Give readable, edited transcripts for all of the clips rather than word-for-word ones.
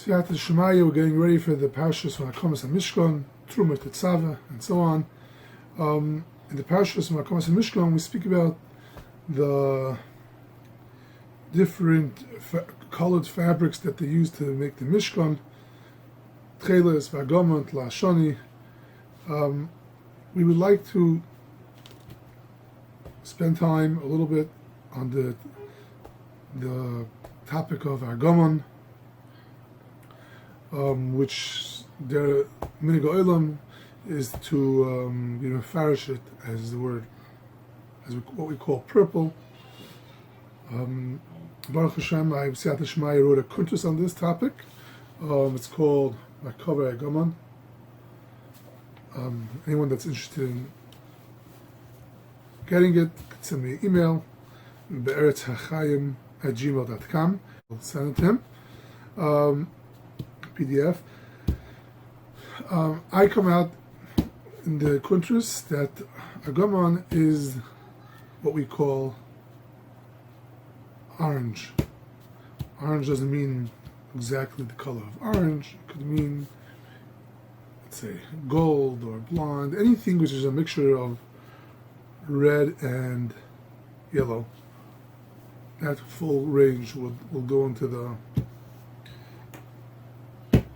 Siyat Shemaya, we're getting ready for the Parshas from Argaman and Mishkan, Truma, Tetzava, and so on. In the Parshas from Argaman and Mishkan, we speak about the different colored fabrics that they use to make the Mishkan, Tcheles, Argaman, Lashoni. We would like to spend time a little bit on the topic of Argaman, which their minig olam is to farish it as the word, what we call purple. Baruch Hashem, I wrote a kuntus on this topic. It's called Cover Argaman. Anyone that's interested in getting it, can send me an email, be'eretzhachayim@gmail.com. I'll send it to him. PDF. I come out in the kuntrus that Argaman is what we call orange. Orange doesn't mean exactly the color of orange. It could mean, let's say, gold or blonde, anything which is a mixture of red and yellow. That full range will go into the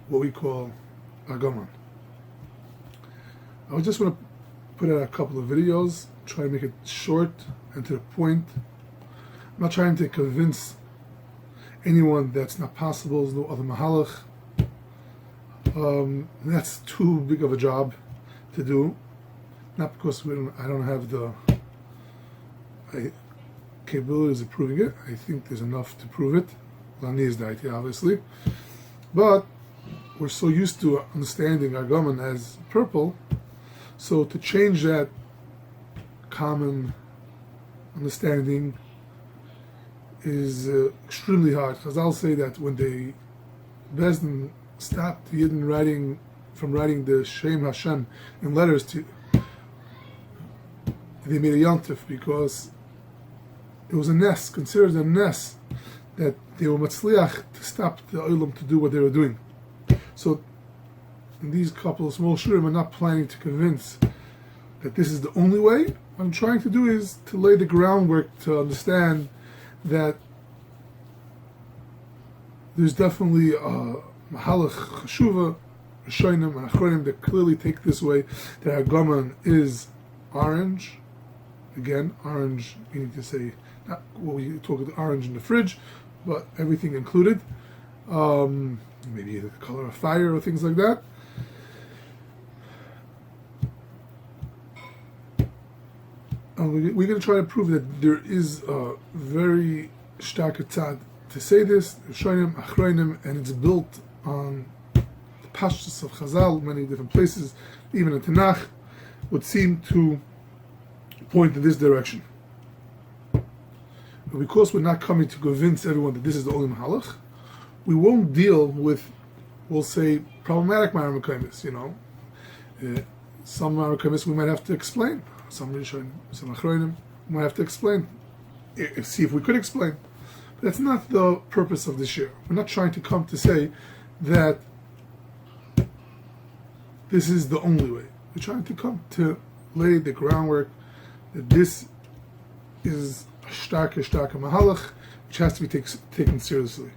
what we call Argaman. I just want to put out a couple of videos, try to make it short and to the point. I'm not trying to convince anyone that's not possible. There's no other mahalach. That's too big of a job to do. Not because I don't have the capabilities of proving it. I think there's enough to prove it. Lani is the idea, obviously. But we're so used to understanding Argaman as purple, so to change that common understanding is extremely hard. Because I'll say that when they Bezdin stopped the Yidden from writing the Shem Hashem in letters to, they made a yontif because it was a nes, considered a nes, that they were matzliach to stop the olam to do what they were doing. So, in these couple of small shurim, I'm not planning to convince that this is the only way. What I'm trying to do is to lay the groundwork to understand that there's definitely a mahalach chashuva, rishonim and achronim that clearly take this way, that Argaman is orange. Again, orange meaning to say, not what we talk about orange in the fridge, but everything included. Maybe the color of fire or things like that. We're going to try to prove that there is a very stark tzad to say this, Rishonim, Achronim, and it's built on the Parshas of Chazal, many different places, even in Tanakh, would seem to point in this direction. But because we're not coming to convince everyone that this is the only mahalach, we won't deal with, we'll say, problematic maramakimis. Some maramakimis we might have to explain. Some achronim we might have to explain. See if we could explain. But that's not the purpose of this year. We're not trying to come to say that this is the only way. We're trying to come to lay the groundwork that this is a starker mahalach, which has to be taken seriously.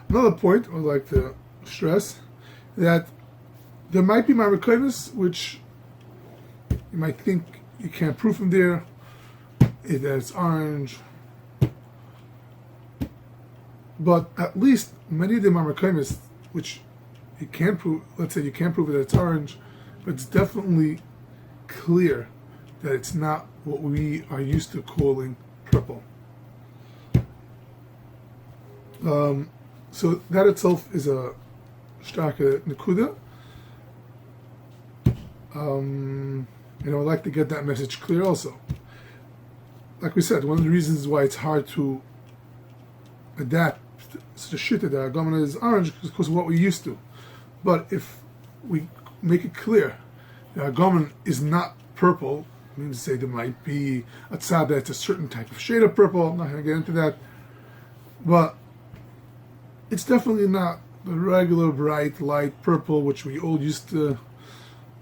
Another point I would like to stress that there might be maramakimis which you might think you can't prove from there, that it's orange, but at least many of the maramakimis which you can't prove, let's say you can't prove that it's orange, but it's definitely clear that it's not what we are used to calling purple. So that itself is a starke nekuda. I'd like to get that message clear also. Like we said, one of the reasons why it's hard to adapt such a shit that Argaman is orange is because of what we're used to. But if we make it clear that Argaman is not purple, means to say there might be a tzad that's a certain type of shade of purple. I'm not going to get into that. but it's definitely not the regular bright light purple which we all used to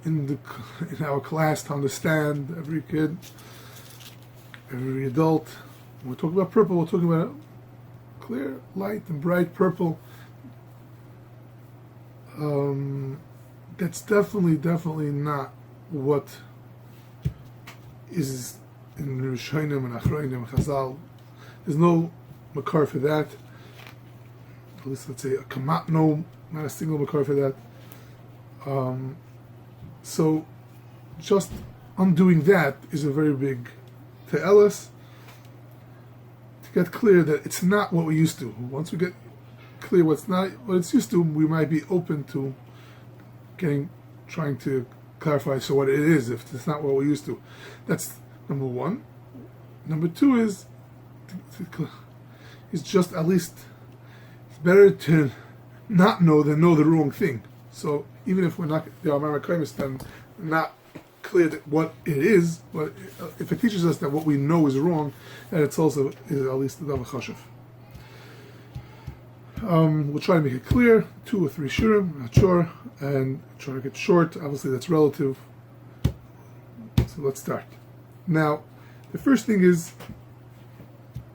in our class to understand. Every kid, every adult. When we're talking about purple, we're talking about clear, light, and bright purple. That's definitely not what is in Rishonim and Achronim and Chazal. There's no makar for that. At least let's say a kamat, no, not a single makar for that. So just undoing that is a very big te'elis to get clear that it's not what we used to. Once we get clear what's not what it's used to, we might be open to trying to clarify so what it is if it's not what we're used to. That's number one. Number two is just at least it's better to not know than know the wrong thing. So even if we're not the American then not clear that what it is, but if it teaches us that what we know is wrong, then it's also is at least the davar chashuv. We'll try to make it clear, 2 or 3 shiurim, not sure, and try to get short. Obviously, that's relative. So let's start. Now, the first thing is,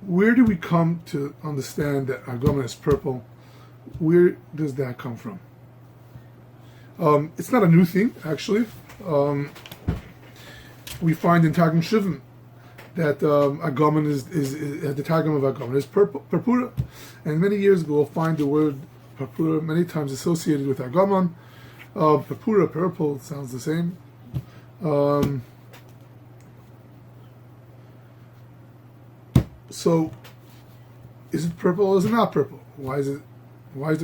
where do we come to understand that Argaman is purple? Where does that come from? It's not a new thing, actually. We find in Targum Shivim that Argaman is the Targum of Argaman is purpura, and many years ago we'll find the word purpura many times associated with Argaman. Purpura, purple, sounds the same. So, is it purple or is it not purple? Why is it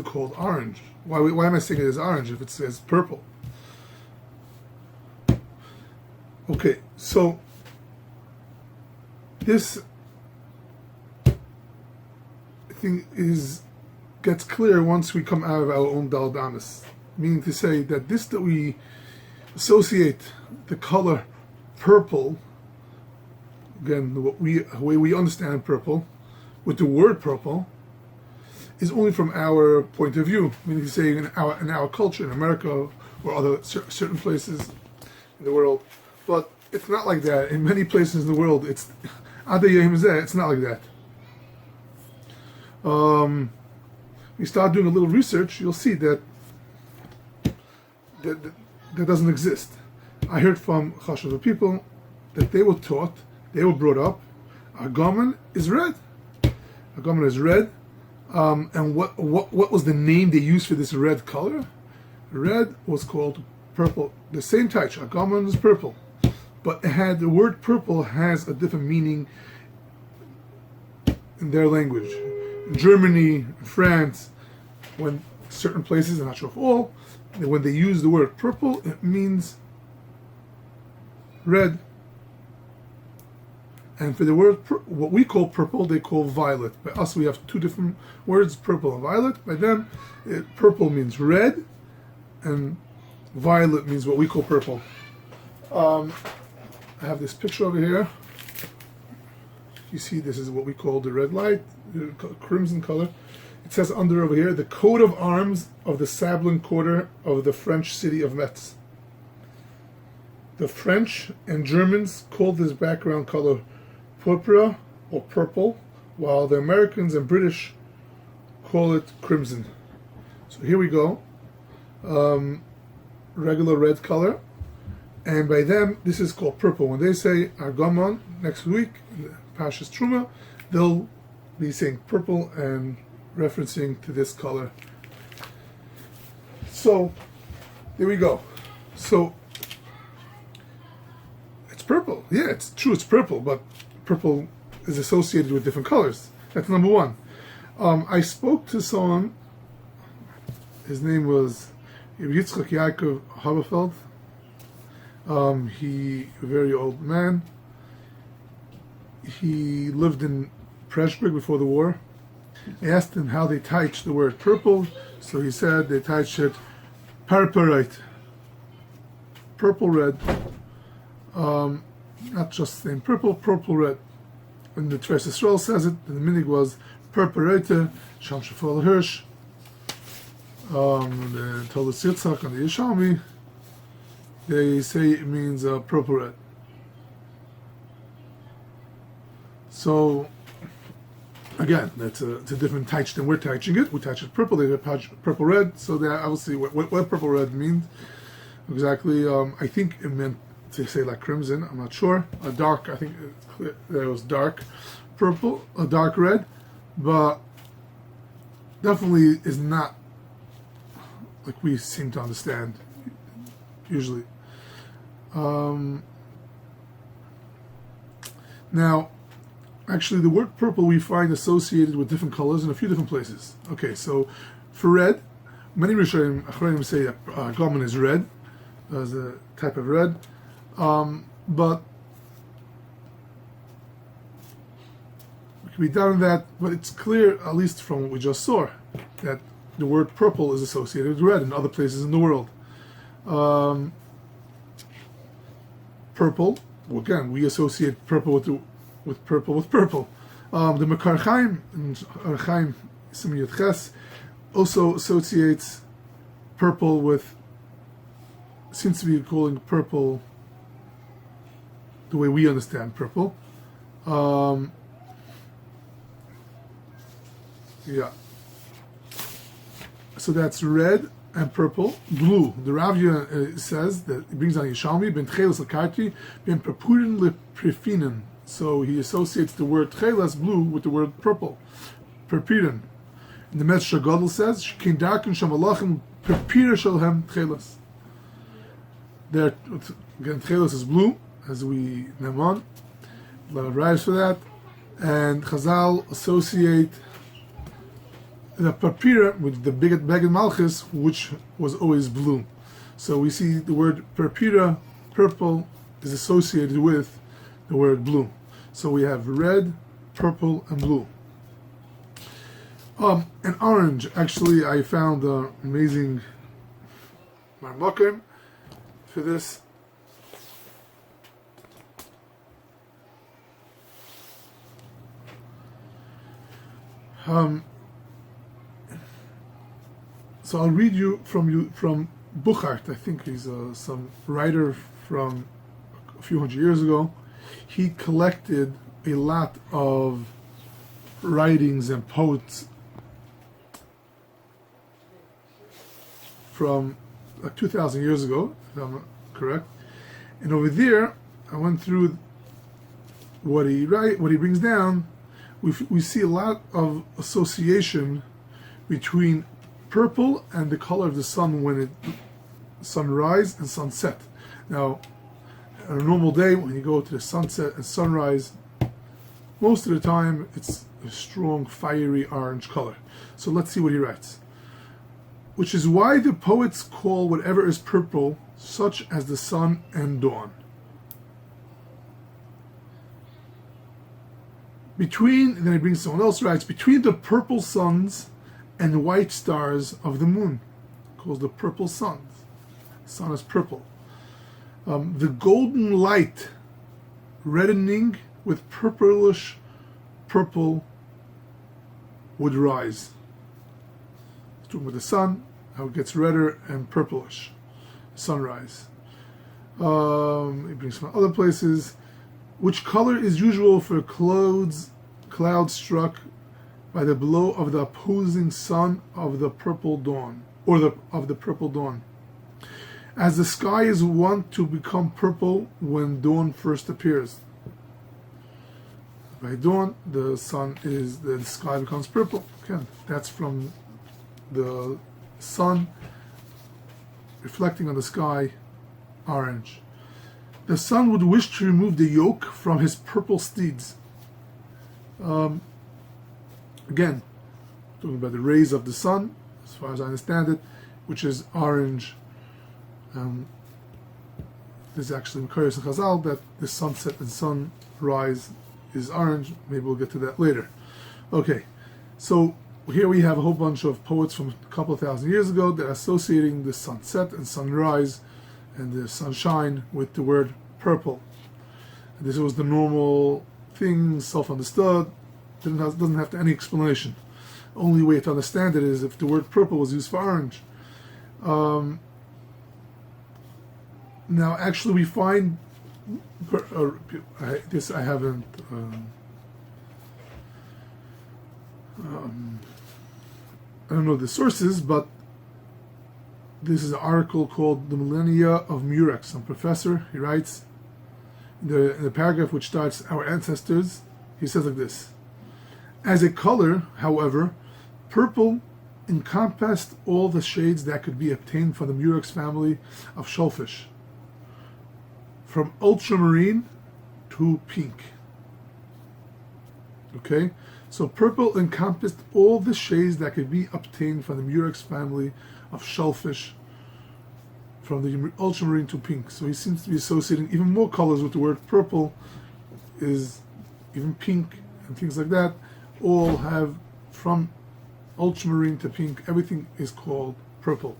called orange? Why am I saying it is orange if it says purple? Okay, so this thing gets clear once we come out of our own daldamis, meaning to say that we associate the color purple, again, the way we understand purple, with the word purple, is only from our point of view, meaning to say in our culture, in America or other certain places in the world. But it's not like that. In many places in the world, it's not like that. You start doing a little research, you'll see that doesn't exist. I heard from Chashuva people that they were brought up, Argaman is red. Argaman is red. And what was the name they used for this red color? Red was called purple. The same type, Argaman is purple. But the word purple has a different meaning in their language. In Germany, France, when certain places, I'm not sure if all, when they use the word purple, it means red. And for the word, what we call purple, they call violet. By us, we have 2 different words, purple and violet. By them, purple means red, and violet means what we call purple. I have this picture over here. You see, this is what we call the red light, the crimson color. It says under over here, the coat of arms of the Sablon quarter of the French city of Metz. The French and Germans called this background color purpura or purple, while the Americans and British call it crimson. So here we go. Regular red color. And by them, this is called purple. When they say Argaman next week, in the Parshas Truma, they'll be saying purple and referencing to this color. So, there we go. So, it's purple. Yeah, it's true, it's purple, but purple is associated with different colors. That's number one. I spoke to someone, his name was Yitzchak Yaakov Haberfeld. He, a very old man. He lived in Preshburg before the war. I asked him how they teach the word purple, so he said they teach it purpurite, purple red. Not just the name purple, purple red. When the Tves Yisroel says it, the meaning was Purpurete, Sham Shafal Hirsch, the Tolas Yitzhak and the Yishalmi, they say it means purple red. So, again, it's a different taich than we're taiching it. We taich it purple, they taich purple red. So they obviously what purple red means exactly. I think it meant to say like crimson. I'm not sure. A dark. I think it was dark purple, a dark red, but definitely is not like we seem to understand usually. Now, actually, the word purple we find associated with different colors in a few different places. Okay, so for red, many Rishonim say that Argaman is red, as a type of red, but we can be down in that. But it's clear, at least from what we just saw, that the word purple is associated with red in other places in the world. Purple, well, again, we associate purple with purple. The Makar Chaim and Archaim Simiyot Ches also associates purple with, seems to be calling purple the way we understand purple. Yeah. So that's red and purple. Blue. The Ravya says that it brings on Yishalmi, ben tchelas lakarti, ben purpurin leprefinen. So he associates the word tchelas, blue, with the word purple, purpurin. And the Medrash Gadol says, shekin darkin shamalachim purpira shalhem tchelas. There, again, tchelas is blue, as we name on. A lot of rights for that. And Chazal associate the purpira with the Beged Malchus, which was always blue. So we see the word purpira, purple, is associated with the word blue. So we have red, purple, and blue. And orange, actually, I found an amazing marmokim for this. So I'll read you from Buchart. I think he's some writer from a few hundred years ago. He collected a lot of writings and poets from like 2,000 years ago, if I'm correct. And over there, I went through what he brings down. We see a lot of association between purple and the color of the sun when it sunrise and sunset. Now, on a normal day, when you go to the sunset and sunrise, most of the time it's a strong, fiery orange color. So let's see what he writes. Which is why the poets call whatever is purple, such as the sun and dawn. Between, then he brings someone else writes, between the purple suns and white stars of the moon, calls the purple suns. The sun is purple. The golden light reddening with purplish purple would rise. Talking about the sun, how it gets redder and purplish. Sunrise. He brings from other places. Which color is usual for clouds struck by the blow of the opposing sun of the purple dawn, or of the purple dawn, as the sky is wont to become purple when dawn first appears. By dawn, the sky becomes purple. Again, that's from the sun reflecting on the sky, orange. The sun would wish to remove the yoke from his purple steeds. Again, talking about the rays of the sun, as far as I understand it, which is orange. There's actually Makarios and Chazal that the sunset and sunrise is orange. Maybe we'll get to that later. Okay, so here we have a whole bunch of poets from a couple of thousand years ago that are associating the sunset and sunrise and the sunshine with the word purple. And this was the normal thing, self-understood. doesn't have any explanation. Only way to understand it is if the word purple was used for orange. Now, actually, we find this. I haven't. I don't know the sources, but this is an article called "The Millennia of Murex." Some professor, he writes in the paragraph which starts "Our ancestors." He says like this: as a color, however, purple encompassed all the shades that could be obtained from the Murex family of shellfish, from ultramarine to pink. Okay, so purple encompassed all the shades that could be obtained from the Murex family of shellfish, from the ultramarine to pink. So he seems to be associating even more colors with the word purple, is even pink and things like that, all have from ultramarine to pink, everything is called purple.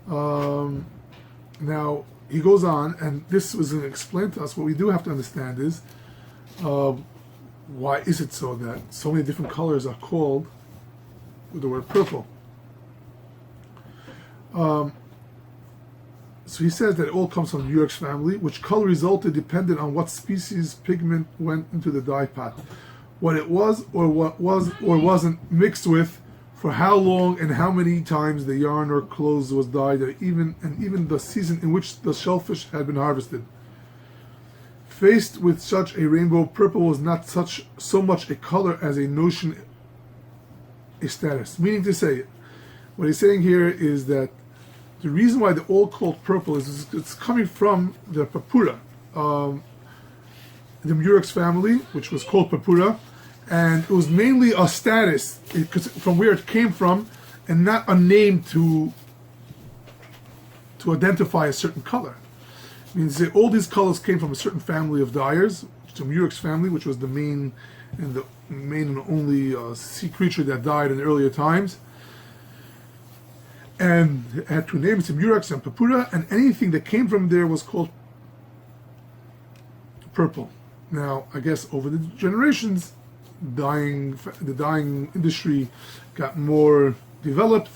Now, he goes on, and this was going to explain to us what we do have to understand is why is it so that so many different colors are called with the word purple. So he says that it all comes from the Murex family, which color resulted depended on what species pigment went into the dye pot, what it was or what was or wasn't mixed with, for how long and how many times the yarn or clothes was dyed, and even the season in which the shellfish had been harvested. Faced with such a rainbow, purple was not so much a color as a notion, a status. Meaning to say, what he's saying here is that the reason why they're all called purple is it's coming from the purpura, the Murex family, which was called purpura, and it was mainly a status from where it came from, and not a name to identify a certain color. It means that all these colors came from a certain family of dyers, the Murex family, which was the main and only sea creature that died in the earlier times. And it had two names, Murex and purpura, and anything that came from there was called purple. Now, I guess over the generations, the dyeing industry got more developed,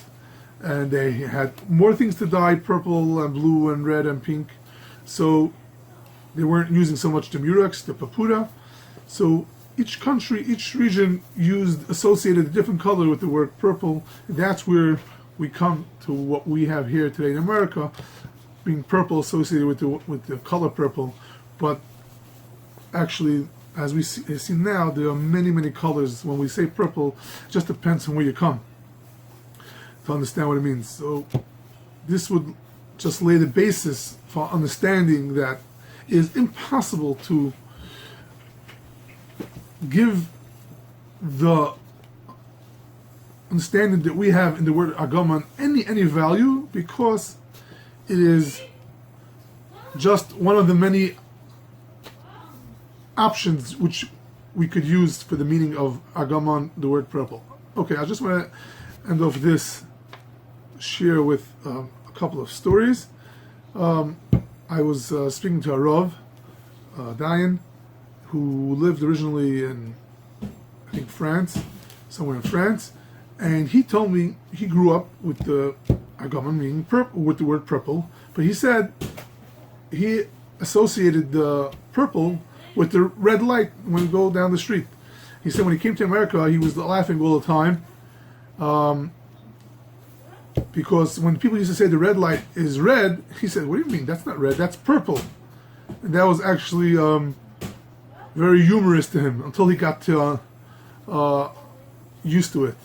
and they had more things to dye, purple and blue and red and pink. So they weren't using so much the Murex, the purpura. So each country, each region associated a different color with the word purple. And that's where we come to what we have here today in America, being purple associated with the color purple. But actually, as we see now, there are many, many colors. When we say purple, it just depends on where you come to understand what it means. So this would just lay the basis for understanding that it is impossible to give the understanding that we have in the word Argaman any value, because it is just one of the many options which we could use for the meaning of Argaman, the word purple. Okay, I just want to end off this shiur with a couple of stories. I was speaking to a Rav, Dayan, who lived originally in, I think, France, somewhere in France, and he told me he grew up with the Argaman, meaning purple, with the word purple, but he said he associated the purple with the red light when you go down the street. He said when he came to America, he was laughing all the time, because when people used to say the red light is red, he said, "What do you mean? That's not red, that's purple." And that was actually very humorous to him until he got used to it.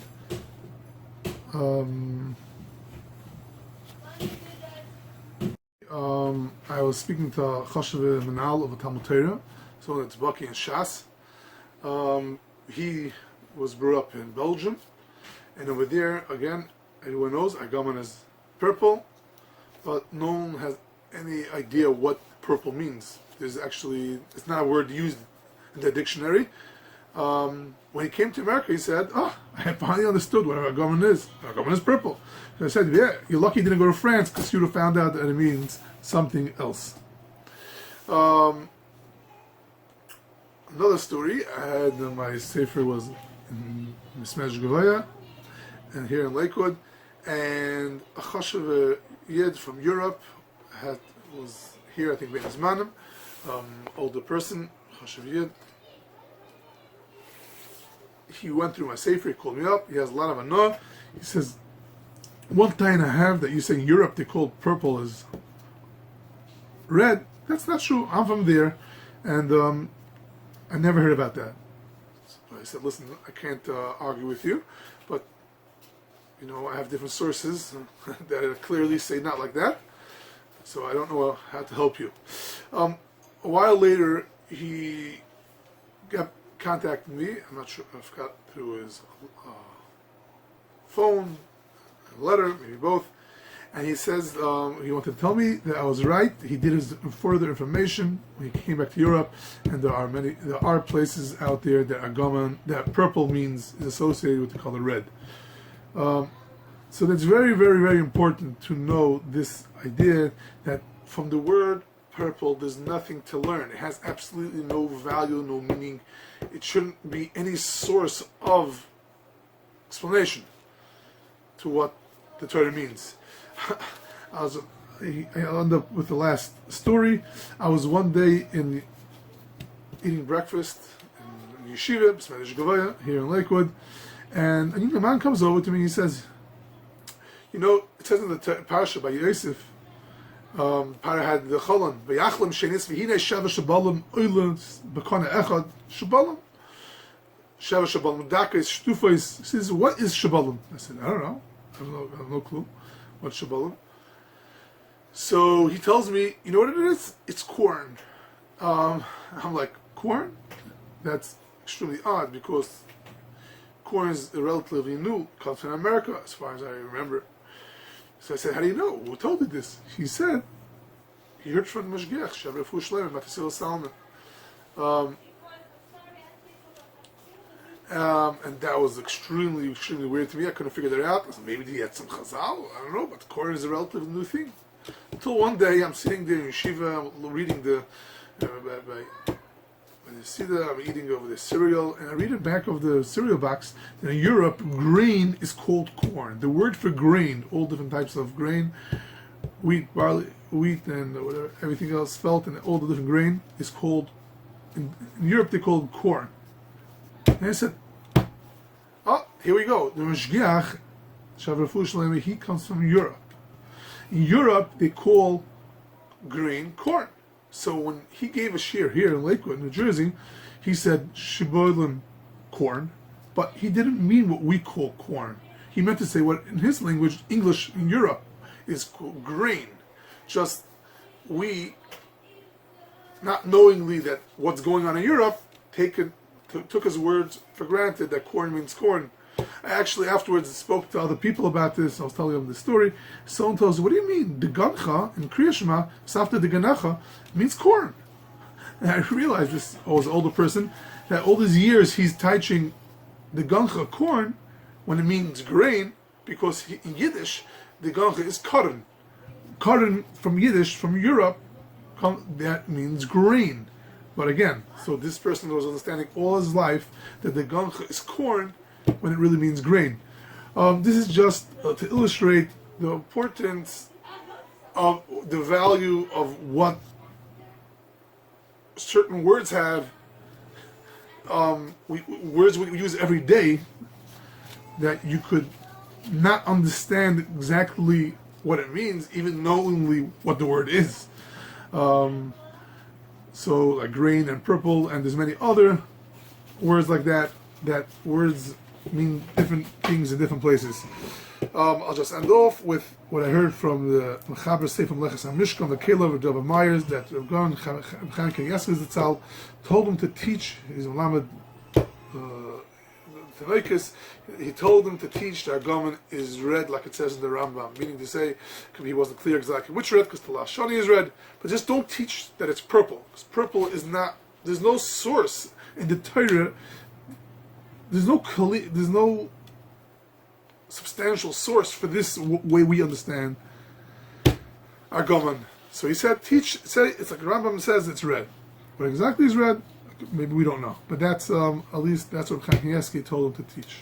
I was speaking to Chashav Manal of a Talmud Torah, so it's Bucky and Shas. He was brought up in Belgium, and over there, again, everyone knows Argaman is purple, but no one has any idea what purple means. It's not a word used in the dictionary. When he came to America, he said, I finally understood what Argaman is. Argaman is purple. And I said, yeah, you're lucky you didn't go to France, because you would have found out that it means something else. another story. I had my sefer was in Mismej Gavaya, and here in Lakewood, and a chashuv yid from Europe was here. I think Ben Zmanim, older person, chashuv yid. He went through my sefer. He called me up. He has a lot of anah. He says, one time I have that you say in Europe they call purple as red. That's not true. I'm from there, and I never heard about that. So I said, listen, I can't argue with you, but I have different sources that clearly say not like that. So I don't know how to help you. A while later, he contacted me. I'm not sure if I got through his phone, a letter, maybe both. And he says he wanted to tell me that I was right. He did his further information when he came back to Europe, and there are places out there that Argaman, that purple is associated with the color red. So that's very, very, very important to know this idea that from the word purple, there's nothing to learn. It has absolutely no value, no meaning. It shouldn't be any source of explanation to what the Torah means. I end up with the last story. I was one day eating breakfast in Yeshiva, Spanish Gavaya, here in Lakewood, and a man comes over to me and he says, it says in the Parshas by Yosef, Parah had the Cholon, V'yachlam shenis v'hinei sheva shabalim oilens b'kona echad shabalim. Sheva shabalim dakis shtufos. He says, what is shabalim? I said, I don't know. I have no clue what shabalim. So he tells me, you know what it is? It's corn. I'm like, corn? That's extremely odd because corn is relatively new. Comes from America, as far as I remember. So I said, how do you know? Who told you this? He said, he heard from the Mashgiach, Shabrafu Shleim, Matasil Salman. And that was extremely, extremely weird to me. I couldn't figure that out. I said, maybe he had some chazal? I don't know, but corn is a relatively new thing. Until one day, I'm sitting there in yeshiva, I'm reading the Siddur, I'm eating over the cereal, and I read the back of the cereal box that in Europe, grain is called corn. The word for grain, all different types of grain, wheat, barley, wheat, and whatever, everything else, felt, and all the different grain is called, in Europe they call it corn. And I said, oh, here we go. The Mashgiach, Shavrafu Shalem, he comes from Europe. In Europe, they call grain corn. So when he gave a shiur here in Lakewood, New Jersey, he said shibolim corn, but he didn't mean what we call corn. He meant to say what in his language, English in Europe, is called grain. Just we, not knowingly that what's going on in Europe, took his words for granted that corn means corn. I actually afterwards spoke to other people about this. I was telling them the story. Someone tells me, what do you mean? The gancha in Kriya Shema, Safta de Ganacha, means corn. And I realized this, I was an older person, that all these years he's teaching the gancha corn when it means grain, because in Yiddish, the gancha is korn. Korn from Yiddish, from Europe, that means grain. But again, so this person was understanding all his life that the gancha is corn, when it really means grain. This is just to illustrate the importance of the value of what certain words have, words we use every day, that you could not understand exactly what it means, even knowingly what the word is. So like grain and purple, and there's many other words like that, that words mean different things in different places. I'll just end off with what I heard from the Mechaber Sefer Meleches HaMishkan, the Kelev of Rabbi Myers, that Argaman Chanukah Yasser Zatzal told him to teach his Melamed Tanaikus. He told him to teach that Argaman is red, like it says in the Rambam, meaning to say, he wasn't clear exactly which red, because the Lashoni is red, but just don't teach that it's purple, because purple is not, there's no source in the Torah. There's no substantial source for this way we understand Argaman. So he said, it's like Rambam says it's red. What exactly is red? Maybe we don't know, but that's at least that's what Chaim Kanievsky told him to teach.